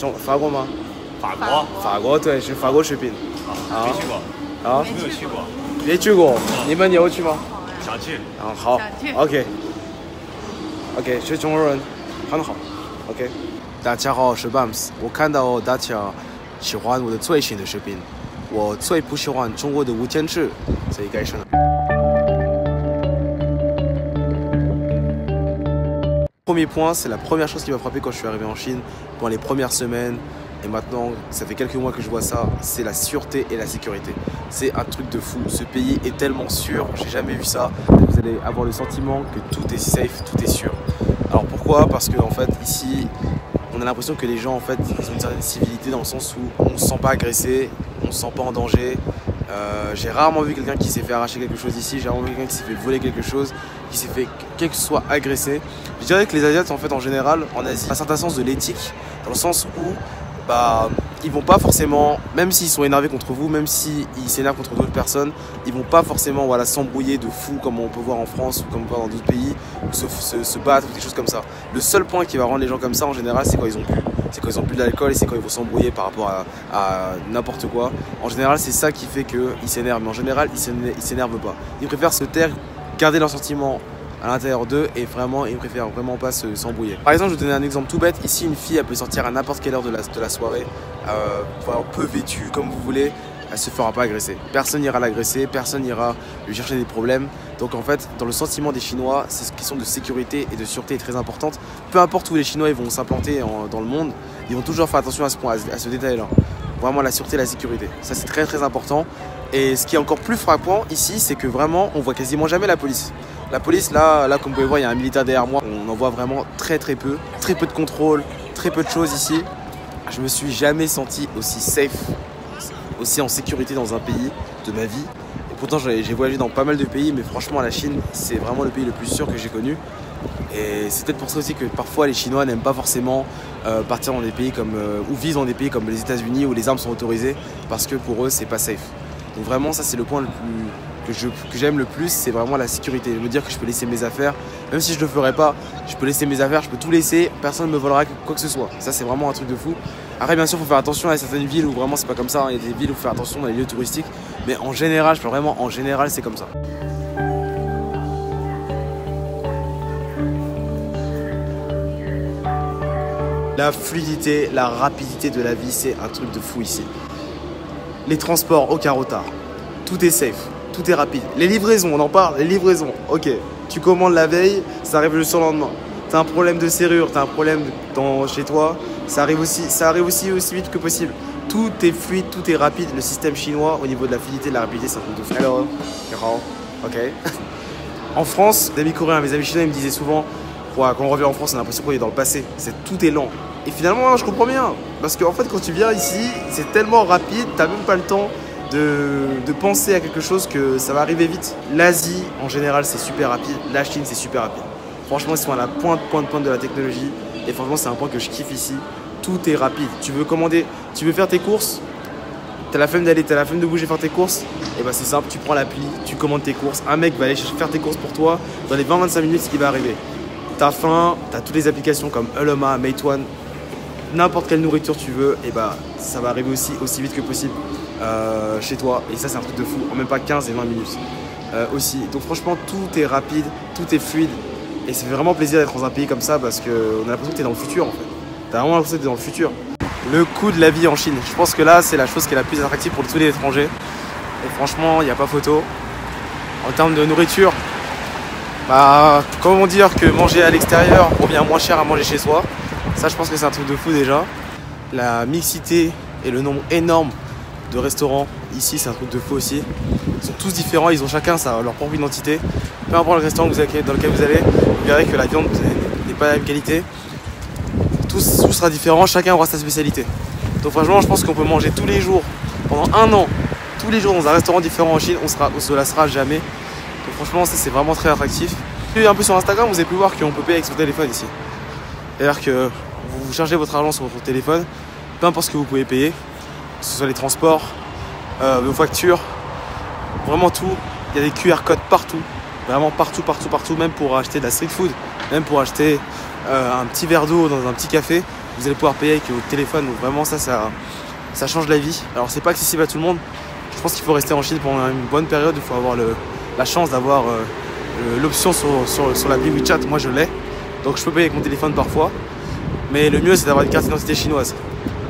法国吗？法国，法国对，去法国 shopping。没去过，啊，没有去过，没去过，你们有去吗？想去。啊，好想去，OK，学中文很好，OK。大家好，我是 Bams。我看到大家喜欢我的最新的视频，我最不喜欢中国的无坚持，所以改成了。Premier point, c'est la première chose qui m'a frappé quand je suis arrivé en Chine, pendant les premières semaines, et maintenant, ça fait quelques mois que je vois ça, c'est la sûreté et la sécurité. C'est un truc de fou, ce pays est tellement sûr, j'ai jamais vu ça. Vous allez avoir le sentiment que tout est safe, tout est sûr. Alors pourquoi? Parce que en fait, ici, on a l'impression que les gens en fait, ils ont une certaine civilité dans le sens où on ne se sent pas agressé, on ne se sent pas en danger. J'ai rarement vu quelqu'un qui s'est fait arracher quelque chose ici, j'ai rarement vu quelqu'un qui s'est fait voler quelque chose, qui s'est fait quel que soit agressé. Je dirais que les Asiates en fait en général en Asie ont un certain sens de l'éthique dans le sens où ils vont pas forcément, même s'ils sont énervés contre vous, même s'ils s'énervent contre d'autres personnes, ils vont pas forcément s'embrouiller de fou comme on peut voir en France ou comme on peut voir dans d'autres pays, ou se battre ou des choses comme ça. Le seul point qui va rendre les gens comme ça en général, c'est quand ils ont bu. C'est quand ils ont bu de l'alcool et c'est quand ils vont s'embrouiller par rapport à n'importe quoi. En général, c'est ça qui fait qu'ils s'énervent. Mais en général, ils s'énervent pas. Ils préfèrent se taire, garder leurs sentiments à l'intérieur d'eux et vraiment, ils préfèrent vraiment pas s'embrouiller. Par exemple, je vais vous donner un exemple tout bête. Ici, une fille, elle peut sortir à n'importe quelle heure de la soirée, peu vêtue, comme vous voulez. Elle se fera pas agresser. Personne n'ira l'agresser, personne n'ira lui chercher des problèmes. Donc en fait, dans le sentiment des Chinois, cette question de sécurité et de sûreté est très importante. Peu importe où les Chinois ils vont s'implanter dans le monde, ils vont toujours faire attention à ce point, à ce détail-là. Vraiment la sûreté et la sécurité. Ça c'est très très important. Et ce qui est encore plus frappant ici, c'est que vraiment, on voit quasiment jamais la police. La police, là comme vous pouvez voir, il y a un militaire derrière moi. On en voit vraiment très très peu. Très peu de contrôle, très peu de choses ici. Je me suis jamais senti aussi safe, aussi en sécurité dans un pays de ma vie. Et pourtant j'ai voyagé dans pas mal de pays, mais franchement la Chine c'est vraiment le pays le plus sûr que j'ai connu. Et c'est peut-être pour ça aussi que parfois les Chinois n'aiment pas forcément partir dans des pays comme ou vivre dans des pays comme les États-Unis où les armes sont autorisées parce que pour eux c'est pas safe. Donc vraiment ça c'est le point le plus que j'aime le plus, c'est vraiment la sécurité. Me dire que je peux laisser mes affaires, même si je le ferais pas, je peux laisser mes affaires, je peux tout laisser, personne ne me volera quoi que ce soit. Ça c'est vraiment un truc de fou. Après bien sûr il faut faire attention à certaines villes où vraiment c'est pas comme ça, il y a des villes où il faut faire attention dans les lieux touristiques, mais en général, je peux vraiment en général c'est comme ça. La fluidité, la rapidité de la vie, c'est un truc de fou ici. Les transports, aucun retard. Tout est safe, tout est rapide. Les livraisons, on en parle, les livraisons. Ok, tu commandes la veille, ça arrive le surlendemain. T'as un problème de serrure, t'as un problème chez toi, ça arrive aussi vite que possible. Tout est fluide, tout est rapide. Le système chinois, au niveau de la fluidité et de la rapidité, c'est un truc de fou. Hello, ok. En des amis coréens, mes amis chinois, ils me disaient souvent, quand on revient en France, on a l'impression qu'on est dans le passé. Tout est lent. Et finalement, je comprends bien. Parce qu'en fait, quand tu viens ici, c'est tellement rapide, t'as même pas le temps de penser à quelque chose que ça va arriver vite. L'Asie, en général, c'est super rapide. La Chine, c'est super rapide. Franchement, ils sont à la pointe de la technologie. Et franchement, c'est un point que je kiffe ici. Tout est rapide. Tu veux commander, tu veux faire tes courses, t'as la flemme d'aller, t'as la flemme de bouger faire tes courses, et bah c'est simple, tu prends l'appli, tu commandes tes courses. Un mec va aller faire tes courses pour toi. Dans les 20-25 minutes, ce qui va arriver. T'as faim, t'as toutes les applications comme Ele.me, Meituan, n'importe quelle nourriture tu veux, et bah ça va arriver aussi vite que possible chez toi. Et ça c'est un truc de fou, en même pas 15 et 20 minutes aussi. Donc franchement tout est rapide, tout est fluide. Et ça fait vraiment plaisir d'être dans un pays comme ça parce qu'on a l'impression que t'es dans le futur en fait. T'as vraiment l'impression que t'es dans le futur. Le coût de la vie en Chine, je pense que là c'est la chose qui est la plus attractive pour tous les étrangers. Et franchement il n'y a pas photo. En termes de nourriture, comment dire que manger à l'extérieur revient moins cher à manger chez soi. Ça je pense que c'est un truc de fou déjà. La mixité et le nombre énorme de restaurants ici c'est un truc de fou aussi. Ils sont tous différents, ils ont chacun leur propre identité. Peu importe le restaurant dans lequel vous allez, vous verrez que la viande n'est pas de la même qualité. Tout sera différent, chacun aura sa spécialité. Donc franchement je pense qu'on peut manger tous les jours, pendant un an, tous les jours dans un restaurant différent en Chine, on se lassera jamais. Donc franchement ça c'est vraiment très attractif. Et un peu sur Instagram vous avez pu voir qu'on peut payer avec son téléphone ici. C'est-à-dire que vous chargez votre argent sur votre téléphone, peu importe ce que vous pouvez payer, que ce soit les transports, vos factures, vraiment tout. Il y a des QR codes partout, vraiment partout, même pour acheter de la street food, même pour acheter un petit verre d'eau dans un petit café. vous allez pouvoir payer avec votre téléphone. Donc vraiment ça change la vie. Alors c'est pas accessible à tout le monde. Je pense qu'il faut rester en Chine pendant une bonne période. Il faut avoir la chance d'avoir l'option sur l'appli WeChat. Moi je l'ai. Donc je peux payer avec mon téléphone parfois. Mais le mieux c'est d'avoir une carte d'identité chinoise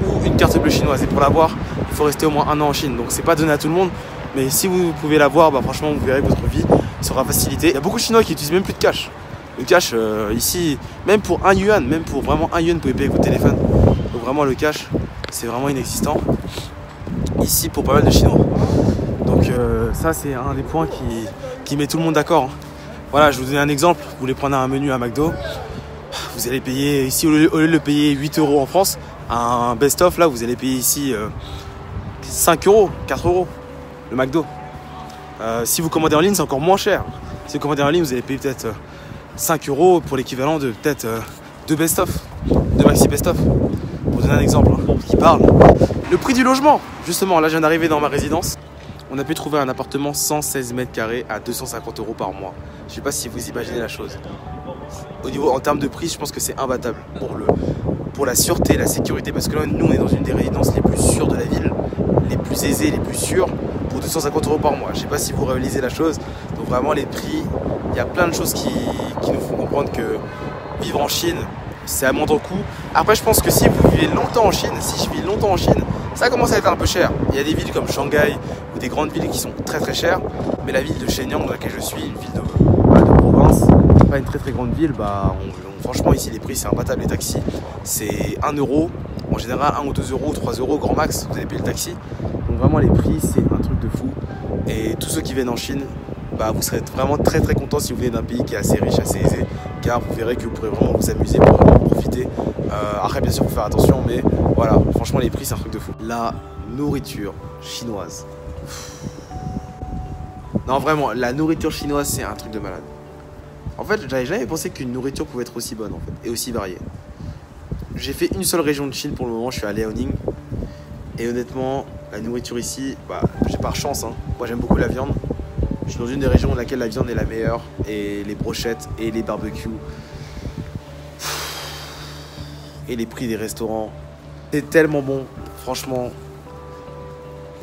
ou une carte bleue chinoise. Et pour l'avoir, il faut rester au moins 1 an en Chine. Donc c'est pas donné à tout le monde. Mais si vous pouvez l'avoir, franchement vous verrez que votre vie sera facilitée. Il y a beaucoup de Chinois qui utilisent même plus de cash. Le cash ici, même pour 1 yuan, même pour vraiment 1 yuan, vous pouvez payer avec votre téléphone. Donc vraiment le cash, c'est vraiment inexistant ici pour pas mal de Chinois. Donc ça c'est un des points qui met tout le monde d'accord. Voilà, je vais vous donner un exemple. Vous voulez prendre un menu à McDo, vous allez payer ici, au lieu de le payer 8 € en France, un best-of là, vous allez payer ici 5 €, 4 € le McDo. Si vous commandez en ligne, c'est encore moins cher. Si vous commandez en ligne, vous allez payer peut-être 5 € pour l'équivalent de peut-être 2 best-of, 2 maxi best-of. Pour donner un exemple qui parle. Le prix du logement, justement, là je viens d'arriver dans ma résidence. On a pu trouver un appartement 116 mètres carrés à 250 € par mois. Je sais pas si vous imaginez la chose. En termes de prix, je pense que c'est imbattable pour la sûreté, la sécurité. Parce que là, nous, on est dans une des résidences les plus sûres de la ville, les plus aisées, les plus sûres, pour 250 € par mois. Je sais pas si vous réalisez la chose. Donc vraiment, les prix, il y a plein de choses qui nous font comprendre que vivre en Chine, c'est à moindre coût. Après, je pense que si vous vivez longtemps en Chine, si je vis longtemps en Chine, ça commence à être un peu cher. Il y a des villes comme Shanghai ou des grandes villes qui sont très très chères. Mais la ville de Shenyang, dans laquelle je suis, une ville de province, pas une très très grande ville, franchement ici les prix c'est imbattable. Les taxis, c'est 1 €. En général 1 ou 2 € ou 3 € grand max, vous allez payer le taxi. Donc vraiment les prix c'est un truc de fou. Et tous ceux qui viennent en Chine, vous serez vraiment très très contents si vous venez d'un pays qui est assez riche, assez aisé, car vous verrez que vous pourrez vraiment vous amuser, vous pourrez vraiment profiter. Après bien sûr faut faire attention, mais voilà, franchement les prix c'est un truc de fou. La nourriture chinoise. Non vraiment, la nourriture chinoise c'est un truc de malade. En fait j'avais jamais pensé qu'une nourriture pouvait être aussi bonne en fait, et aussi variée. J'ai fait une seule région de Chine pour le moment, je suis à Liaoning. Et honnêtement, la nourriture ici, j'ai par chance, hein. Moi j'aime beaucoup la viande. Je suis dans une des régions dans laquelle la viande est la meilleure. Et les brochettes et les barbecues. Et les prix des restaurants. C'est tellement bon, franchement.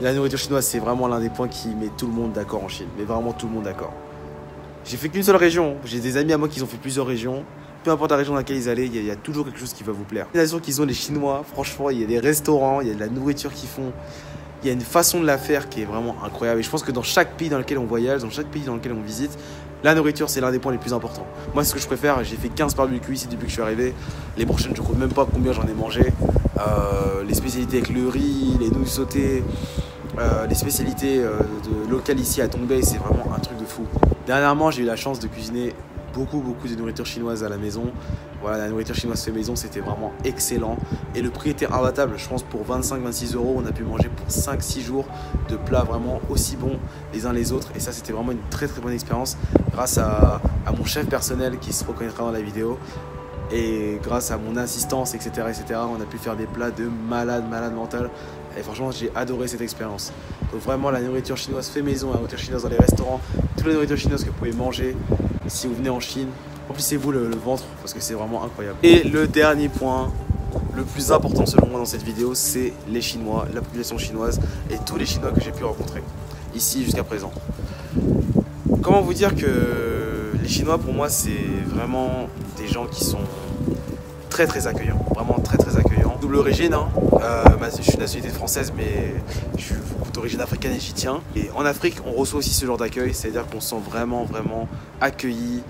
La nourriture chinoise, c'est vraiment l'un des points qui met tout le monde d'accord en Chine. Mais vraiment tout le monde d'accord. J'ai fait qu'une seule région. J'ai des amis à moi qui ont fait plusieurs régions. Peu importe la région dans laquelle ils allaient, il y a toujours quelque chose qui va vous plaire. La nation qu'ils ont, les Chinois, franchement, il y a des restaurants, il y a de la nourriture qu'ils font. Il y a une façon de la faire qui est vraiment incroyable. Et je pense que dans chaque pays dans lequel on voyage, dans chaque pays dans lequel on visite, la nourriture, c'est l'un des points les plus importants. Moi, ce que je préfère, j'ai fait 15 barbecues ici depuis que je suis arrivé. Les prochaines, je ne compte même pas combien j'en ai mangé. Les spécialités avec le riz, les nouilles sautées, les spécialités locales ici à Tongbei, c'est vraiment un truc de fou. Dernièrement, j'ai eu la chance de cuisiner beaucoup de nourriture chinoise à la maison. Voilà, la nourriture chinoise fait maison, c'était vraiment excellent. Et le prix était imbattable. Je pense pour 25-26 €, on a pu manger pour 5-6 jours de plats vraiment aussi bons les uns les autres. Et ça, c'était vraiment une très bonne expérience grâce à mon chef personnel qui se reconnaîtra dans la vidéo. Et grâce à mon assistance, etc., on a pu faire des plats de malade mental. Et franchement, j'ai adoré cette expérience. Donc vraiment, la nourriture chinoise fait maison, la nourriture chinoise dans les restaurants, toute la nourriture chinoise que vous pouvez manger si vous venez en Chine. Remplissez-vous le ventre parce que c'est vraiment incroyable. Et le dernier point, le plus important selon moi dans cette vidéo, c'est les Chinois, la population chinoise et tous les Chinois que j'ai pu rencontrer ici jusqu'à présent. Comment vous dire que les Chinois, pour moi, c'est vraiment des gens qui sont très accueillants, vraiment très accueillants. Double origine, hein. Je suis de nationalité française, mais je suis d'origine africaine et j'y tiens. Et en Afrique, on reçoit aussi ce genre d'accueil, c'est-à-dire qu'on se sent vraiment accueilli,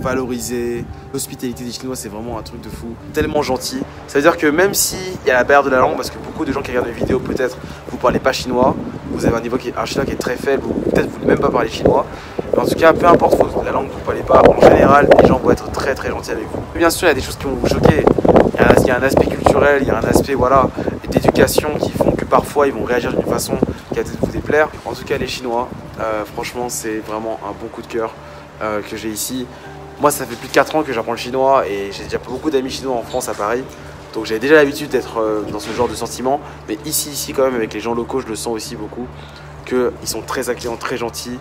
valorisé. L'hospitalité des Chinois, c'est vraiment un truc de fou, tellement gentil. Ça veut dire que même s'il y a la barrière de la langue, parce que beaucoup de gens qui regardent mes vidéos, peut-être vous parlez pas chinois, vous avez un chinois qui est très faible, ou peut-être vous ne même pas parler chinois. Mais en tout cas, peu importe la langue que vous ne parlez pas, en général, les gens vont être très gentils avec vous. Bien sûr, il y a des choses qui vont vous choquer. Il y a un aspect culturel, il y a un aspect d'éducation qui font que parfois ils vont réagir d'une façon qui va peut-être vous déplaire. En tout cas, les Chinois, franchement, c'est vraiment un bon coup de cœur que j'ai ici. Moi, ça fait plus de 4 ans que j'apprends le chinois et j'ai déjà beaucoup d'amis chinois en France, à Paris. Donc j'avais déjà l'habitude d'être dans ce genre de sentiment. Mais ici quand même, avec les gens locaux, je le sens aussi beaucoup. Qu'ils sont très accueillants, très gentils.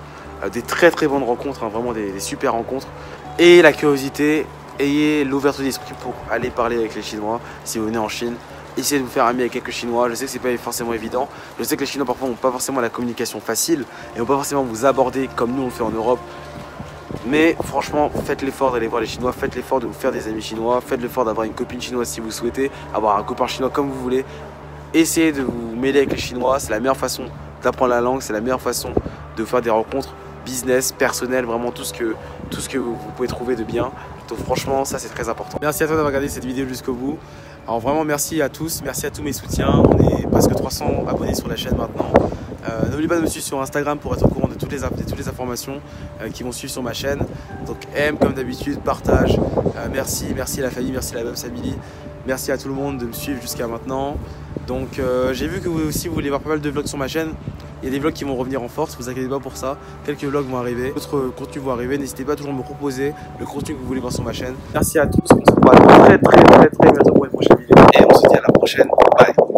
Des très bonnes rencontres, hein, vraiment des super rencontres. Et la curiosité ayez l'ouverture d'esprit pour aller parler avec les Chinois si vous venez en Chine. Essayez de vous faire ami avec quelques Chinois. Je sais que c'est pas forcément évident. Je sais que les Chinois parfois n'ont pas forcément la communication facile et n'ont pas forcément vous aborder comme nous on le fait en Europe. Mais franchement, faites l'effort d'aller voir les Chinois, faites l'effort de vous faire des amis chinois, faites l'effort d'avoir une copine chinoise si vous souhaitez, avoir un copain chinois comme vous voulez. Essayez de vous mêler avec les Chinois, c'est la meilleure façon d'apprendre la langue, c'est la meilleure façon de faire des rencontres business, personnelles, vraiment tout ce que vous pouvez trouver de bien. Donc franchement, ça c'est très important. Merci à toi d'avoir regardé cette vidéo jusqu'au bout. Alors vraiment merci à tous mes soutiens. On est presque 300 abonnés sur la chaîne maintenant. N'oubliez pas de me suivre sur Instagram pour être au courant de toutes les informations qui vont suivre sur ma chaîne. Donc aime comme d'habitude, partage. Merci à la famille, merci à la Bubs Family. Merci à tout le monde de me suivre jusqu'à maintenant. Donc j'ai vu que vous aussi vous voulez voir pas mal de vlogs sur ma chaîne. Il y a des vlogs qui vont revenir en force, vous inquiétez pas pour ça. Quelques vlogs vont arriver, d'autres contenus vont arriver. N'hésitez pas toujours à me proposer le contenu que vous voulez voir sur ma chaîne. Merci à tous, on se revoit très bientôt pour une prochaine vidéo. Et on se dit à la prochaine. Bye.